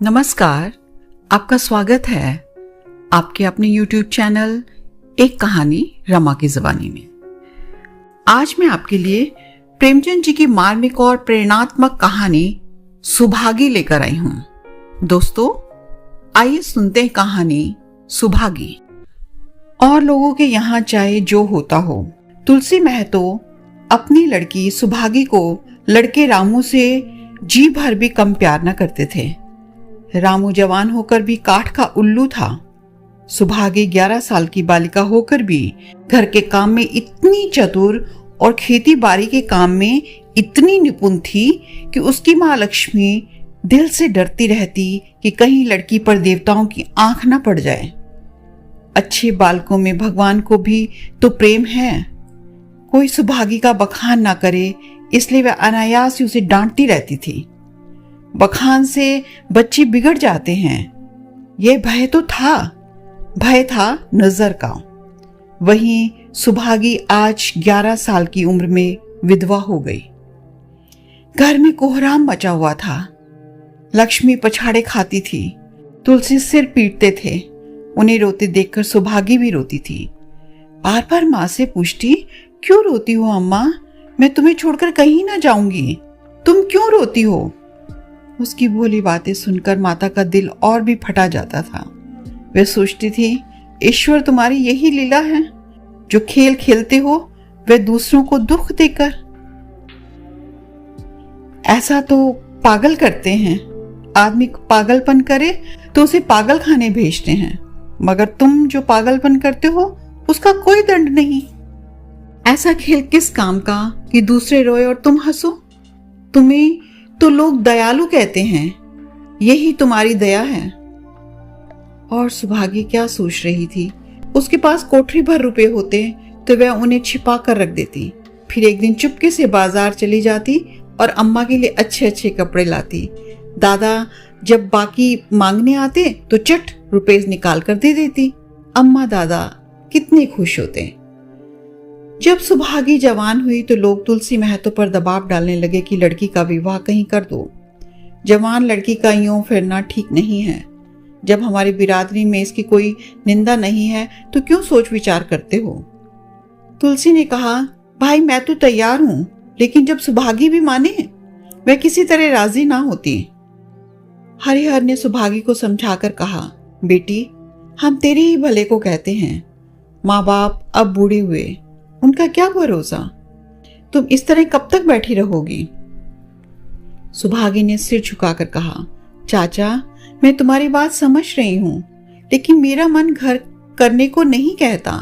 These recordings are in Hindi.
नमस्कार, आपका स्वागत है आपके अपने YouTube चैनल एक कहानी रमा की ज़बानी में। आज मैं आपके लिए प्रेमचंद जी की मार्मिक और प्रेरणात्मक कहानी सुभागी लेकर आई हूं। दोस्तों, आइए सुनते हैं कहानी सुभागी। और लोगों के यहाँ चाहे जो होता हो, तुलसी महतो अपनी लड़की सुभागी को लड़के रामू से जी भर भी कम प्यार न करते थे। रामू जवान होकर भी काठ का उल्लू था। सुभागी 11 साल की बालिका होकर भी घर के काम में इतनी चतुर और खेती बाड़ी के काम में इतनी निपुण थी कि उसकी माँ लक्ष्मी दिल से डरती रहती कि कहीं लड़की पर देवताओं की आंख न पड़ जाए। अच्छे बालकों में भगवान को भी तो प्रेम है। कोई सुभागी का बखान ना करे, इसलिए वह अनायास ही उसे डांटती रहती थी। बखान से बच्चे बिगड़ जाते हैं, यह भय तो था। भय था नजर का। वहीं सुभागी आज 11 साल की उम्र में विधवा हो गई। घर में कोहराम मचा हुआ था। लक्ष्मी पछाड़े खाती थी, तुलसी सिर पीटते थे। उन्हें रोते देखकर सुभागी भी रोती थी। बार बार माँ से पूछती, क्यों रोती हो अम्मा? मैं तुम्हें छोड़कर कहीं ना जाऊंगी, तुम क्यों रोती हो? उसकी भोली बातें सुनकर माता का दिल और भी फटा जाता था। वह सोचती थी, ईश्वर तुम्हारी यही लीला है, जो खेल खेलते हो वह दूसरों को दुख देकर। ऐसा तो पागल करते हैं। आदमी पागलपन करे तो उसे पागल खाने भेजते हैं, मगर तुम जो पागलपन करते हो उसका कोई दंड नहीं। ऐसा खेल किस काम का कि दूसरे रोए और तुम हंसो? तुम्हें तो लोग दयालु कहते हैं, यही तुम्हारी दया है। और सुभागी क्या सोच रही थी? उसके पास कोठरी भर रुपए होते तो वह उन्हें छिपा कर रख देती। फिर एक दिन चुपके से बाजार चली जाती और अम्मा के लिए अच्छे अच्छे कपड़े लाती। दादा जब बाकी मांगने आते तो चट रुपए निकाल कर दे देती। अम्मा दादा कितने खुश होते। जब सुभागी जवान हुई तो लोग तुलसी महतो पर दबाव डालने लगे कि लड़की का विवाह कहीं कर दो। जवान लड़की का यूं फिरना ठीक नहीं है। जब हमारी बिरादरी में इसकी कोई निंदा नहीं है तो क्यों सोच विचार करते हो? तुलसी ने कहा, भाई मैं तो तैयार हूं, लेकिन जब सुभागी भी माने, वह किसी तरह राजी ना होती। हरिहर ने सुभागी को समझाकर कहा, बेटी हम तेरे ही भले को कहते हैं। माँ बाप अब बूढ़े हुए, उनका क्या भरोसा? तुम इस तरह कब तक बैठी रहोगी? सुभागी ने सिर झुकाकर कहा, चाचा मैं तुम्हारी बात समझ रही हूं, लेकिन मेरा मन घर करने को नहीं कहता।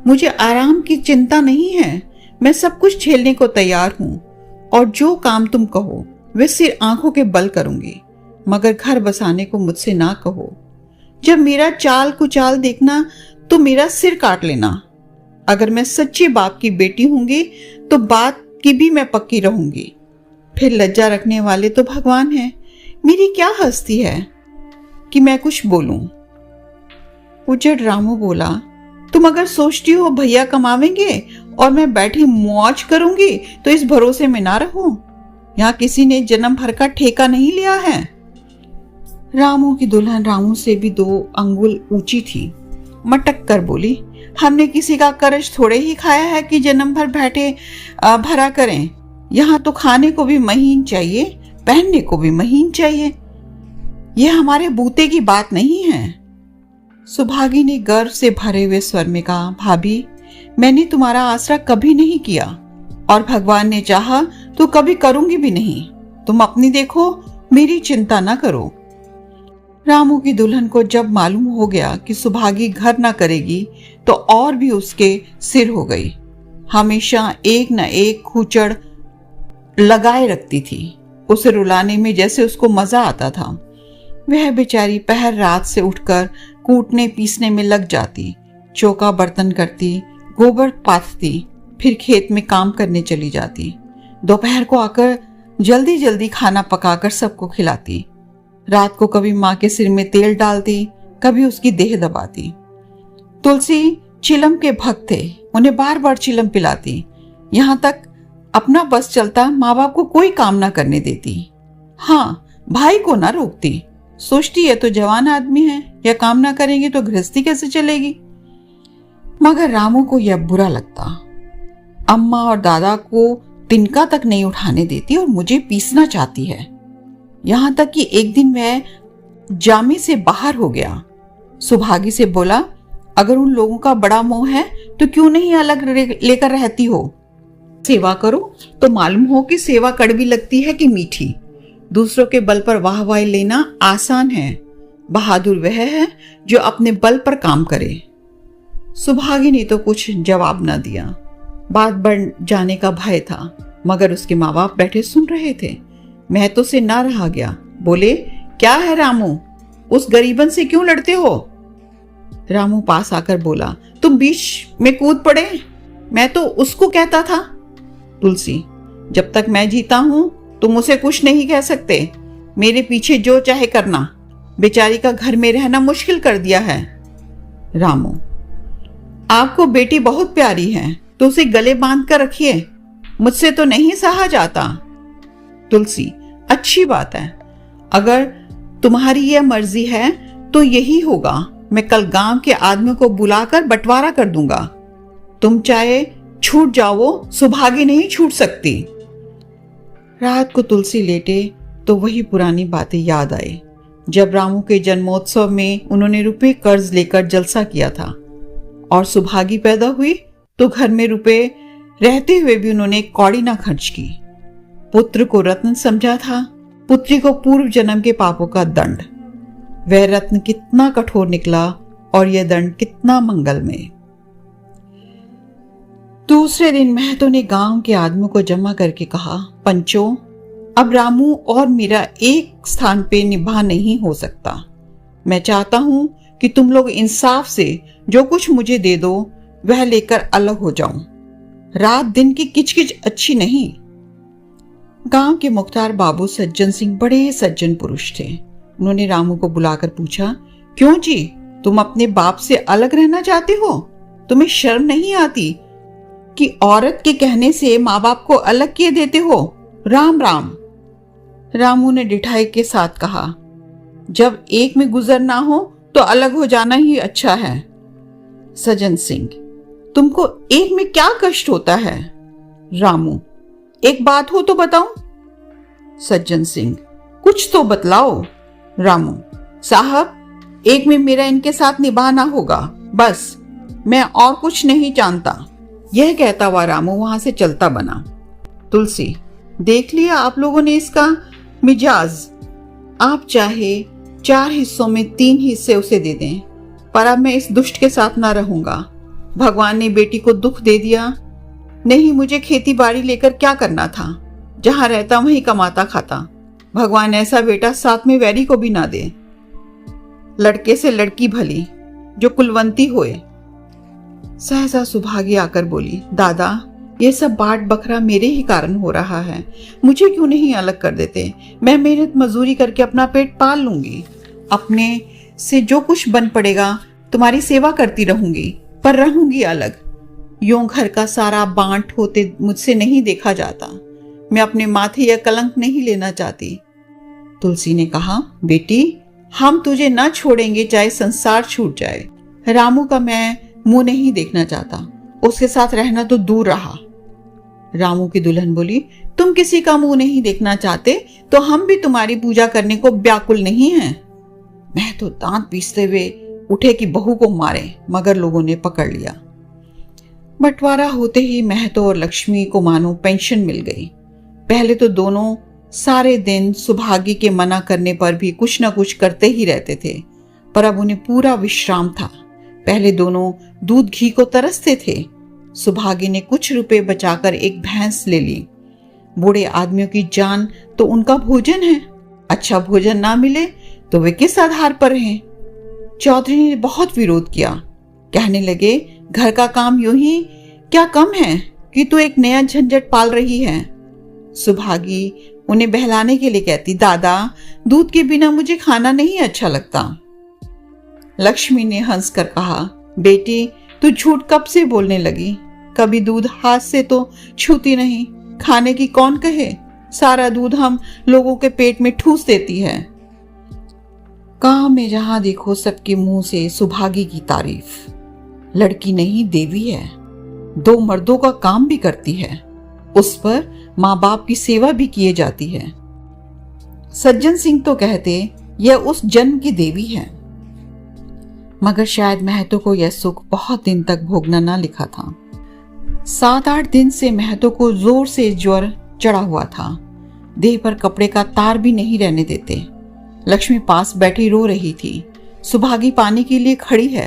मुझे आराम की चिंता नहीं है। मैं सब कुछ झेलने को तैयार हूं और जो काम तुम कहो वे सिर आंखों के बल करूंगी, मगर घर बसाने को मुझसे ना कहो। जब मेरा चाल कुचाल देखना तो मेरा सिर काट लेना। अगर मैं सच्चे बाप की बेटी होंगी तो बात की भी मैं पक्की रहूंगी। फिर लज्जा रखने वाले तो भगवान हैं। मेरी क्या हस्ती है कि मैं कुछ बोलूं? उजड़ रामू बोला, तुम अगर सोचती हो भैया कमावेंगे और मैं बैठी मौज करूंगी तो इस भरोसे में ना रहो। यहाँ किसी ने जन्म भर का ठेका नहीं लिया है। रामू की दुल्हन रामू से भी 2 अंगुल ऊंची थी। मटक कर बोली, हमने किसी का कर्ज थोड़े ही खाया है कि जन्म भर बैठे भरा करें। यहाँ तो खाने को भी महीन चाहिए, पहनने को भी महीन चाहिए। यह हमारे बूते की बात नहीं है। सुभागी ने गर्व से भरे हुए स्वर में कहा, भाभी मैंने तुम्हारा आसरा कभी नहीं किया और भगवान ने चाहा तो कभी करूंगी भी नहीं। तुम अपनी देखो, मेरी चिंता ना करो। रामू की दुल्हन को जब मालूम हो गया कि सुभागी घर ना करेगी तो और भी उसके सिर हो गई। हमेशा एक न एक खूचड़ लगाए रखती थी। उसे रुलाने में जैसे उसको मजा आता था। वह बेचारी पहर रात से उठकर कूटने पीसने में लग जाती, चौका बर्तन करती, गोबर पाथती, फिर खेत में काम करने चली जाती। दोपहर को आकर जल्दी जल्दी खाना पकाकर सबको खिलाती। रात को कभी माँ के सिर में तेल डालती, कभी उसकी देह दबाती। तुलसी चिलम के भक्त थे, उन्हें बार बार चिलम पिलाती। यहाँ तक अपना बस चलता माँ बाप को कोई काम ना करने देती। हाँ, भाई को ना रोकती, सोचती है तो जवान आदमी है, या काम ना करेंगे तो गृहस्थी कैसे चलेगी। मगर रामू को यह बुरा लगता। अम्मा और दादा को तिनका तक नहीं उठाने देती और मुझे पीसना चाहती है। यहां तक कि एक दिन वह जामे से बाहर हो गया। सुभागी से बोला, अगर उन लोगों का बड़ा मोह है तो क्यों नहीं अलग लेकर रहती हो। सेवा करो तो मालूम हो कि सेवा कड़वी लगती है कि मीठी। दूसरों के बल पर वाहवाही लेना आसान है, बहादुर वह है जो अपने बल पर काम करे। सुभागी ने तो कुछ जवाब न दिया। बात बढ़ जाने का भय था, मगर उसके माँ बाप बैठे सुन रहे थे। महतो से ना रहा गया। बोले, क्या है रामू, उस गरीबन से क्यों लड़ते हो। रामू पास आकर बोला, तुम बीच में कूद पड़े, मैं तो उसको कहता था। तुलसी, जब तक मैं जीता हूं तुम उसे कुछ नहीं कह सकते। मेरे पीछे जो चाहे करना, बेचारी का घर में रहना मुश्किल कर दिया है। रामू, आपको बेटी बहुत प्यारी है तो उसे गले बांध कर रखिए, मुझसे तो नहीं सहा जाता। तुलसी, अच्छी बात है, अगर तुम्हारी यह मर्जी है तो यही होगा। मैं कल गांव के आदमियों को बुलाकर बंटवारा कर दूंगा। तुम चाहे छूट जाओ, सुभागी नहीं छूट सकती। रात को तुलसी लेटे तो वही पुरानी बातें याद आई, जब रामू के जन्मोत्सव में उन्होंने रुपए कर्ज लेकर जलसा किया था और सुभागी पैदा हुई तो घर में रुपए रहते हुए भी उन्होंने कौड़ी ना खर्च की। पुत्र को रत्न समझा था, पुत्री को पूर्व जन्म के पापों का दंड। वह रत्न कितना कठोर निकला और यह दंड कितना मंगलमय। दूसरे दिन महतो ने गांव के आदमियों को जमा करके कहा, पंचों, अब रामू और मेरा एक स्थान पे निभा नहीं हो सकता। मैं चाहता हूं कि तुम लोग इंसाफ से जो कुछ मुझे दे दो वह लेकर अलग हो जाऊं। रात दिन की किचकिच अच्छी नहीं। गांव के मुख्तार बाबू सज्जन सिंह बड़े सज्जन पुरुष थे। उन्होंने रामू को बुलाकर पूछा, क्यों जी, तुम अपने बाप से अलग रहना चाहते हो? तुम्हें शर्म नहीं आती कि औरत के कहने से माँ बाप को अलग किए देते हो? राम राम। रामू ने डिठाई के साथ कहा, जब एक में गुजर ना हो तो अलग हो जाना ही अच्छा है। सज्जन सिंह, तुमको एक में क्या कष्ट होता है? रामू, एक बात हो तो बताओ। सज्जन सिंह, कुछ तो बतलाओ। रामू, साहब, एक में मेरा इनके साथ निभाना होगा, बस, मैं और कुछ नहीं जानता। यह कहता हुआ रामू वहां से चलता बना। तुलसी, देख लिया आप लोगों ने इसका मिजाज। आप चाहे 4 हिस्सों में 3 हिस्से उसे दे दें, पर अब मैं इस दुष्ट के साथ ना रहूंगा। भगवान ने बेटी को दुख दे दिया। नहीं, मुझे खेती बाड़ी लेकर क्या करना था, जहां रहता वहीं कमाता खाता। भगवान ऐसा बेटा साथ में वैरी को भी ना दे। लड़के से लड़की भली, जो कुलवंती होए। सहसा सुभागी आकर बोली, दादा, ये सब बाट बखरा मेरे ही कारण हो रहा है, मुझे क्यों नहीं अलग कर देते? मैं मेहनत मजदूरी करके अपना पेट पाल लूंगी। अपने से जो कुछ बन पड़ेगा तुम्हारी सेवा करती रहूंगी, पर रहूंगी अलग। यूं घर का सारा बांट होते मुझसे नहीं देखा जाता। मैं अपने माथे यह कलंक नहीं लेना चाहती। तुलसी ने कहा, बेटी, हम तुझे ना छोड़ेंगे चाहे संसार छूट जाए। रामू का मैं मुंह नहीं देखना चाहता, उसके साथ रहना तो दूर रहा। रामू की दुल्हन बोली, तुम किसी का मुंह नहीं देखना चाहते तो हम भी तुम्हारी पूजा करने को व्याकुल नहीं हैं। मैं तो दांत पीसते हुए उठे कि बहू को मारे, मगर लोगों ने पकड़ लिया। बंटवारा होते ही महतो और लक्ष्मी को मानो पेंशन मिल गई। पहले तो दोनों सारे दिन सुभागी के मना करने पर भी कुछ न कुछ करते ही रहते थे, पर अब उन्हें पूरा विश्राम था। पहले दोनों दूध घी को तरसते थे। सुभागी ने कुछ रुपए बचाकर एक भैंस ले ली। बूढ़े आदमियों की जान तो उनका भोजन है, अच्छा भोजन ना मिले तो वे किस आधार पर रहें? चौधरी ने बहुत विरोध किया, कहने लगे, घर का काम यूं ही क्या कम है कि तू एक नया झंझट पाल रही है। सुभागी उन्हें बहलाने के लिए कहती, दादा, दूध के बिना मुझे खाना नहीं अच्छा लगता। लक्ष्मी ने हंसकर कहा, बेटी, तू झूठ कब से बोलने लगी? कभी दूध हाथ से तो छूती नहीं, खाने की कौन कहे? सारा दूध हम लोगों के पेट में ठूस देती है। गांव में जहां देखो सबके मुंह से सुभागी की तारीफ। लड़की नहीं देवी है, 2 मर्दों का काम भी करती है, उस पर माँ बाप की सेवा भी किए जाती है। सज्जन सिंह तो कहते यह उस जन्म की देवी है, मगर शायद महतो को यह सुख बहुत दिन तक भोगना ना लिखा था। 7-8 दिन से महतो को जोर से ज्वर चढ़ा हुआ था, देह पर कपड़े का तार भी नहीं रहने देते। लक्ष्मी पास बैठी रो रही थी। सुभागी पानी के लिए खड़ी है।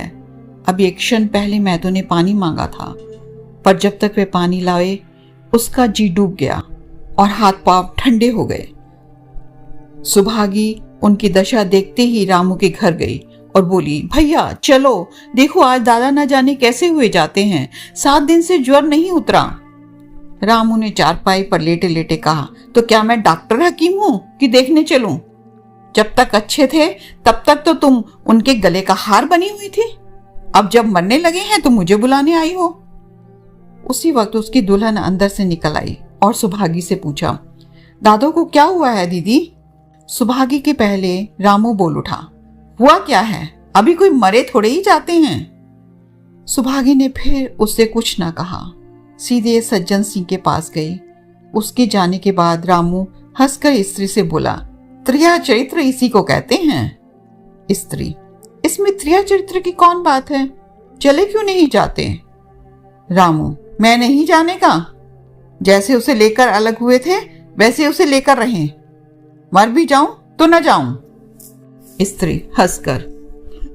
अब एक क्षण पहले महतो ने पानी मांगा था, पर जब तक वे पानी लाए उसका जी डूब गया और हाथ पांव ठंडे हो गए। सुभागी उनकी दशा देखते ही रामू के घर गई और बोली, भैया चलो, देखो आज दादा न जाने कैसे हुए जाते हैं, 7 दिन से ज्वर नहीं उतरा। रामू ने चारपाई पर लेटे लेटे कहा, तो क्या मैं डॉक्टर हकीम हूं कि देखने चलूं? जब तक अच्छे थे तब तक तो तुम उनके गले का हार बनी हुई थी, अब जब मरने लगे हैं तो मुझे बुलाने आई हो। उसी वक्त उसकी दुल्हन अंदर से निकल आई और सुभागी से पूछा, दादो को क्या हुआ है दीदी? सुभागी के पहले रामू बोल उठा, हुआ क्या है, अभी कोई मरे थोड़े ही जाते हैं। सुभागी ने फिर उससे कुछ ना कहा, सीधे सज्जन सिंह के पास गई। उसके जाने के बाद रामू हंसकर स्त्री से बोला, त्रिया चरित्र इसी को कहते हैं। स्त्री, इसमें त्रिया चरित्र की कौन बात है, चले क्यों नहीं जाते? रामू, मैं नहीं जाने का, जैसे उसे लेकर अलग हुए थे वैसे उसे लेकर रहें, मर भी जाऊं तो न जाऊं। स्त्री हंसकर,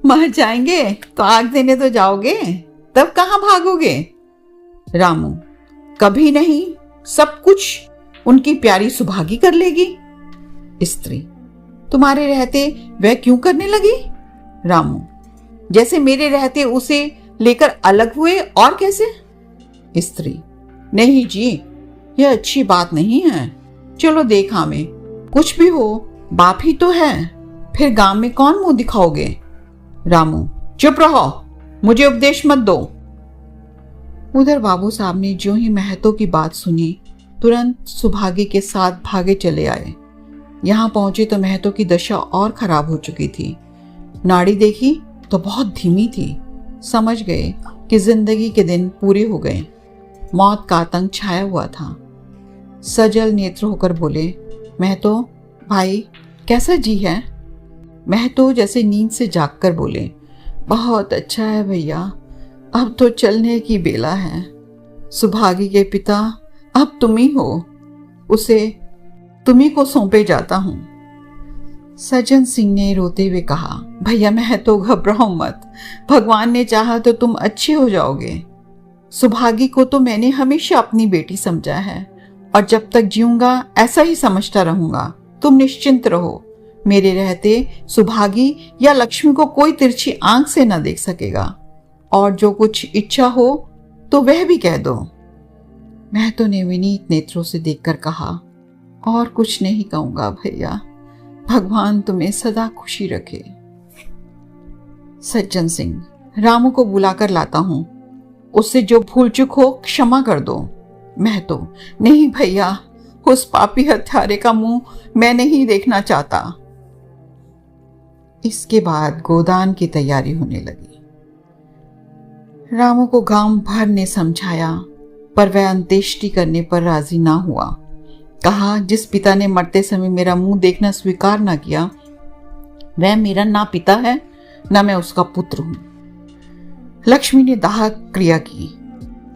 मर जाएंगे तो आग देने तो जाओगे, तब कहां भागोगे? रामू, कभी नहीं, सब कुछ उनकी प्यारी सुभागी कर लेगी। स्त्री, तुम्हारे रहते वह क्यों करने लगी? रामू, जैसे मेरे रहते उसे लेकर अलग हुए, और कैसे? स्त्री, नहीं जी, यह अच्छी बात नहीं है, चलो देखा में, कुछ भी हो बाप ही तो है, फिर गांव में कौन मुंह दिखाओगे? रामू, चुप रहो, मुझे उपदेश मत दो। उधर बाबू साहब ने जो ही महतो की बात सुनी तुरंत सुभागी के साथ भागे चले आए। यहाँ पहुंचे तो महतो की दशा और खराब हो चुकी थी। नाड़ी देखी तो बहुत धीमी थी। समझ गए कि जिंदगी के दिन पूरे हो गए, मौत का आतंक छाया हुआ था। सजल नेत्र होकर बोले, महतो भाई कैसा जी है? महतो जैसे नींद से जागकर बोले, बहुत अच्छा है भैया, अब तो चलने की बेला है। सुभागी के पिता अब तुम ही हो, उसे तुम्ही को सौंपे जाता हूं। सज्जन सिंह ने रोते हुए कहा, भैया महतो घबराओ मत, भगवान ने चाहा तो तुम अच्छे हो जाओगे। सुभागी को तो मैंने हमेशा अपनी बेटी समझा है और जब तक जीऊंगा ऐसा ही समझता रहूंगा। तुम निश्चिंत रहो, मेरे रहते सुभागी या लक्ष्मी को कोई तिरछी आंख से न देख सकेगा, और जो कुछ इच्छा हो तो वह भी कह दो। महतो ने विनीत नेत्रों से देखकर कहा, और कुछ नहीं कहूंगा भैया, भगवान तुम्हें सदा खुशी रखे। सज्जन सिंह, रामू को बुलाकर लाता हूं, उससे जो भूल चूक हो क्षमा कर दो। महतो, नहीं भैया, उस पापी हत्यारे का मुंह मैं नहीं देखना चाहता। इसके बाद गोदान की तैयारी होने लगी। रामू को गांव भर ने समझाया, पर वह अंत्येष्टि करने पर राजी ना हुआ। कहा, जिस पिता ने मरते समय मेरा मुंह देखना स्वीकार ना किया, वह मेरा ना पिता है ना मैं उसका पुत्र हूं। लक्ष्मी ने दाह क्रिया की।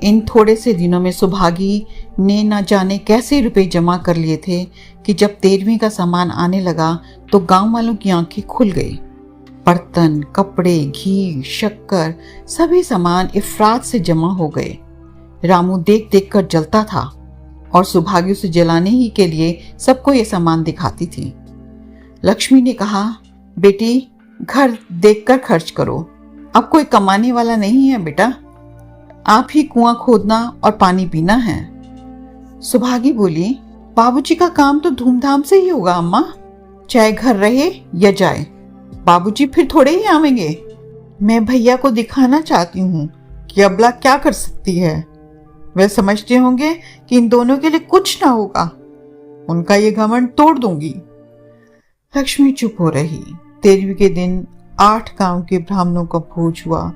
इन थोड़े से दिनों में सुभागी ने न जाने कैसे रुपए जमा कर लिए थे कि जब 13वीं का सामान आने लगा तो गांव वालों की आंखें खुल गई। बर्तन, कपड़े, घी, शक्कर, सभी सामान इफरात से जमा हो गए। रामू देख देख कर जलता था और सुभागी उसे जलाने ही के लिए सबको ये सामान दिखाती थी। लक्ष्मी ने कहा, बेटी घर देखकर खर्च करो, अब कोई कमाने वाला नहीं है बेटा, आप ही कुआं खोदना और पानी पीना है। सुभागी बोली, बाबूजी का काम तो धूमधाम से ही होगा अम्मा, चाहे घर रहे या जाए, बाबूजी फिर थोड़े ही आवेंगे। मैं भैया को दिखाना चाहती हूँ कि अबला क्या कर सकती है। वे समझते होंगे कि इन दोनों के लिए कुछ ना होगा, उनका ये घमंड तोड़ दूंगी। लक्ष्मी चुप हो रही। 13वीं के दिन 8 गांव के ब्राह्मणों का भोज हुआ।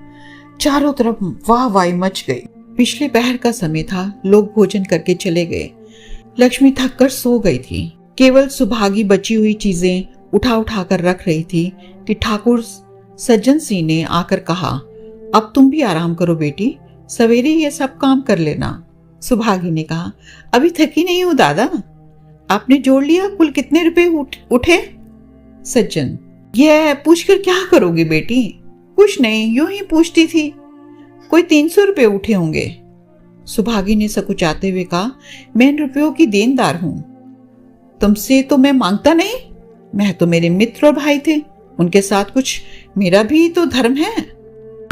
चारों तरफ वाहवाही मच गई। पिछले पहर का समय था, लोग भोजन करके चले गए। लक्ष्मी थक कर सो गई थी। केवल सुभागी बची हुई चीजें उठा उठा कर रख रही थी कि ठाकुर सज्जन सिंह ने आकर कहा, अब तुम भी आराम करो बेटी, सवेरे ये सब काम कर लेना। सुभागी ने कहा, अभी थकी नहीं हूं दादा। आपने जोड़ लिया कुल कितने रुपए उठे? सज्जन, यह पूछकर क्या करोगी बेटी? कुछ नहीं, यूं ही पूछती थी। कोई 300 रुपए उठे होंगे। सुभागी ने सकुचाते हुए कहा, मैं इन रुपयों की देनदार हूं। तुमसे तो मैं मांगता नहीं, मैं तो मेरे मित्र और भाई थे, उनके साथ कुछ मेरा भी तो धर्म है।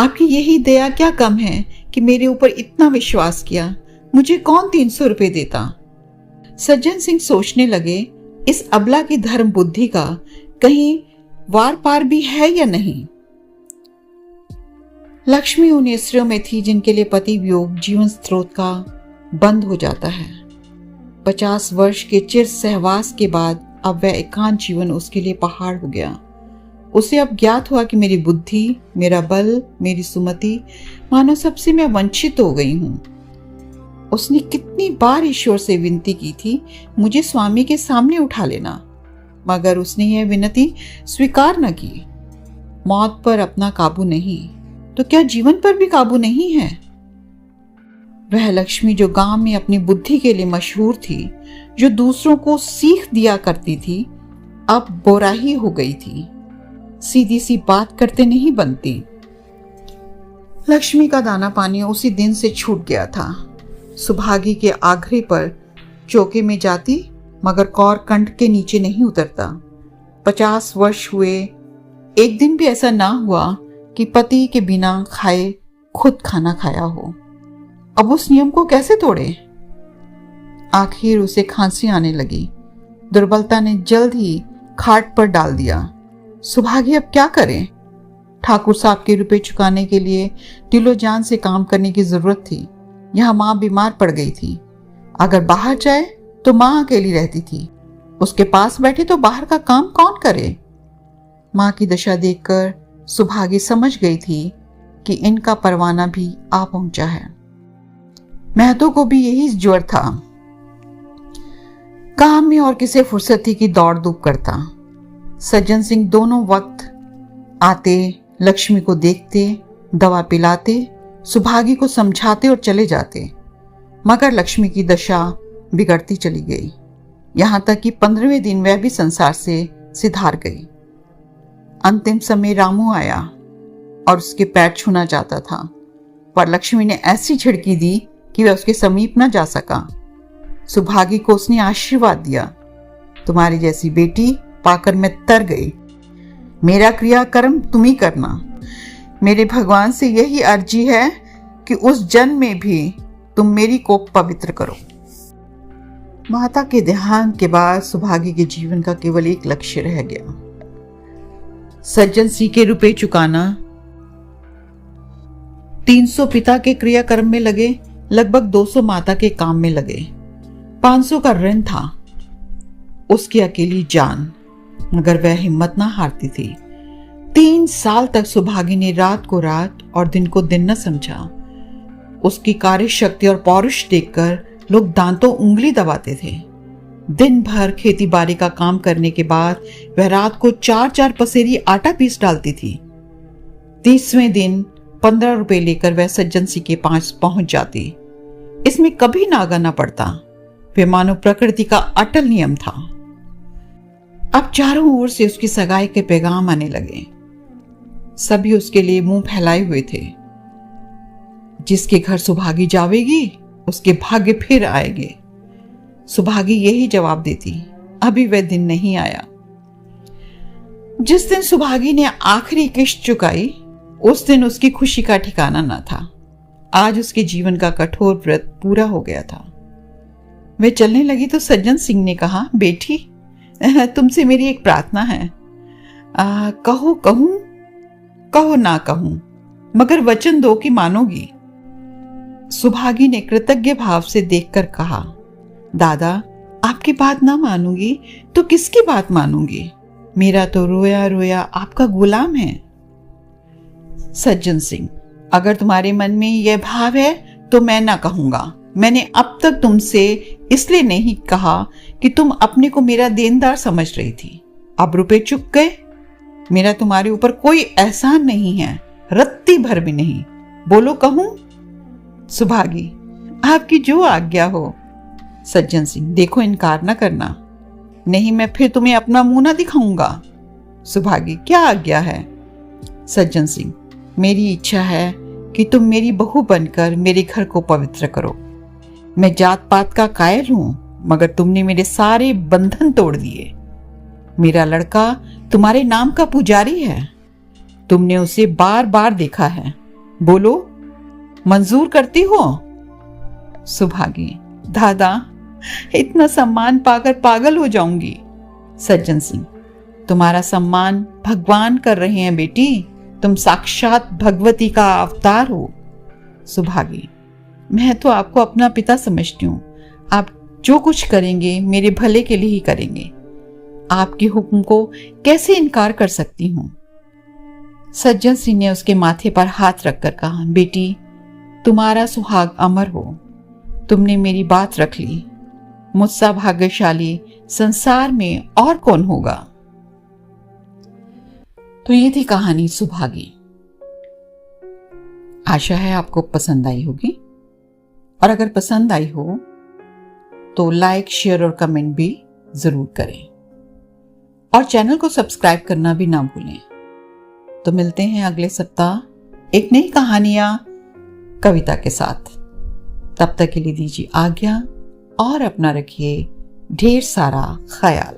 आपकी यही दया क्या कम है कि मेरे ऊपर इतना विश्वास किया। मुझे कौन 300 रुपए देता? सज्जन सिंह सोचने लगे, इस अबला की धर्म बुद्धि का कहीं वार पार भी है या नहीं। लक्ष्मी उन स्त्रियों में थी जिनके लिए पति वियोग जीवन स्रोत का बंद हो जाता है। 50 वर्ष के चिर सहवास के बाद अब वह एकांत जीवन उसके लिए पहाड़ हो गया। उसे अब ज्ञात हुआ कि मेरी बुद्धि, मेरा बल, मेरी सुमति, मानो सबसे मैं वंचित हो गई हूं। उसने कितनी बार ईश्वर से विनती की थी, मुझे स्वामी के सामने उठा लेना, मगर उसने यह विनती स्वीकार न की। मौत पर अपना काबू नहीं, तो क्या जीवन पर भी काबू नहीं है? वह लक्ष्मी जो गांव में अपनी बुद्धि के लिए मशहूर थी, जो दूसरों को सीख दिया करती थी, अब बोराही हो गई थी। सीधी सी बात करते नहीं बनती। लक्ष्मी का दाना पानी उसी दिन से छूट गया था। सुभागी के आग्रह पर चौके में जाती, मगर कौर कंठ के नीचे नहीं उतरता। 50 वर्ष हुए, एक दिन भी ऐसा ना हुआ कि पति के बिना खाए खुद खाना खाया हो। अब उस नियम को कैसे तोड़े? आखिर उसे खांसी आने लगी। दुर्बलता ने जल्द ही खाट पर डाल दिया। सुभागी अब क्या करे? ठाकुर साहब के रुपए चुकाने के लिए दिलो जान से काम करने की जरूरत थी। यहाँ माँ बीमार पड़ गई थी। अगर बाहर जाए तो माँ अकेली रहती थी। उसके पास बैठे तो बाहर का काम कौन करे? माँ की दशा देखकर सुभागी समझ गई थी कि इनका परवाना भी आ पहुंचा है। महतो को भी यही ज्वर था। काम में और किसे फुर्सत थी कि दौड़ धूप करता। सज्जन सिंह दोनों वक्त आते, लक्ष्मी को देखते, दवा पिलाते, सुभागी को समझाते और चले जाते, मगर लक्ष्मी की दशा बिगड़ती चली गई। यहां तक कि 15वें दिन वह भी संसार से सिधार गई। अंतिम समय रामू आया और उसके पैर छूना चाहता था, पर लक्ष्मी ने ऐसी झिड़की दी कि वह उसके समीप न जा सका। सुभागी को उसने आशीर्वाद दिया, तुम्हारी जैसी बेटी पाकर मैं तर गई। मेरा क्रियाकर्म तुम ही करना। मेरे भगवान से यही अर्जी है कि उस जन्म में भी तुम मेरी को पवित्र करो। माता के देहांत के बाद सुभागी के जीवन का केवल एक लक्ष्य रह गया, सज्जन सिंह के रुपए चुकाना। 300 पिता के क्रियाकर्म में लगे, लगभग 200 माता के काम में लगे। 500 का ऋण था, उसकी अकेली जान, मगर वह हिम्मत ना हारती थी। 3 साल तक सुभागी ने रात को रात और दिन को दिन न समझा। उसकी कार्य शक्ति और पौरुष देखकर लोग दांतों उंगली दबाते थे। दिन भर खेती बाड़ी का काम करने के बाद वह रात को 4-4 पसेरी आटा पीस डालती थी। 30वें दिन 15 रुपए लेकर वह सज्जन सिंह के पास पहुंच जाती। इसमें कभी नागा न पड़ता। वे मानो प्रकृति का अटल नियम था। अब चारों ओर से उसकी सगाई के पैगाम आने लगे। सभी उसके लिए मुंह फैलाए हुए थे। जिसके घर सुभागी जावेगी उसके भाग्य फिर आएंगे। सुभागी यही जवाब देती, अभी वह दिन नहीं आया। जिस दिन सुभागी ने आखिरी किश्त चुकाई, उस दिन उसकी खुशी का ठिकाना न था। आज उसके जीवन का कठोर व्रत पूरा हो गया था। वे चलने लगी तो सज्जन सिंह ने कहा, बेटी तुमसे मेरी एक प्रार्थना है। कहो कहूं, कहो ना कहूं, मगर वचन दो कि मानोगी। सुभागी ने कृतज्ञ भाव से देखकर कहा, दादा आपकी बात ना मानूंगी तो किसकी बात मानूंगी? मेरा तो रोया रोया आपका गुलाम है। सज्जन सिंह, अगर तुम्हारे मन में यह भाव है तो मैं ना कहूंगा। मैंने अब तक तुमसे इसलिए नहीं कहा कि तुम अपने को मेरा देनदार समझ रही थी। अब रुपए चुक गए। मेरा तुम्हारे ऊपर कोई एहसान नहीं है, रत्ती भर भी नहीं। बोलो कहूं? सुभागी, आपकी जो आज्ञा हो। सज्जन सिंह, देखो इनकार ना करना, नहीं मैं फिर तुम्हें अपना मुंह ना दिखाऊंगा। सुभागी, क्या आज्ञा है? सज्जन सिंह, मेरी इच्छा है कि तुम मेरी बहू बनकर मेरे घर को पवित्र करो। मैं जात पात का कायल हूं, मगर तुमने मेरे सारे बंधन तोड़ दिए। मेरा लड़का तुम्हारे नाम का पुजारी है, तुमने उसे बार बार देखा है। बोलो, मंजूर करती हो? सुभागी, दादा इतना सम्मान पाकर पागल हो जाऊंगी। सज्जन सिंह, तुम्हारा सम्मान भगवान कर रहे हैं बेटी, तुम साक्षात भगवती का अवतार हो। सुभागी, मैं तो आपको अपना पिता समझती हूँ। आप जो कुछ करेंगे मेरे भले के लिए ही करेंगे। आपके हुक्म को कैसे इनकार कर सकती हूँ? सज्जन सिंह ने उसके माथे पर हाथ रखकर कहा, बेटी तुम्हारा सुहाग अमर हो। तुमने मेरी बात रख ली। मुझसा भाग्यशाली संसार में और कौन होगा। तो ये थी कहानी सुभागी। आशा है आपको पसंद आई होगी, और अगर पसंद आई हो तो लाइक, शेयर और कमेंट भी जरूर करें, और चैनल को सब्सक्राइब करना भी ना भूलें। तो मिलते हैं अगले सप्ताह एक नई कहानी या कविता के साथ। तब तक के लिए दीजिए आज्ञा और अपना रखिए ढेर सारा ख्याल।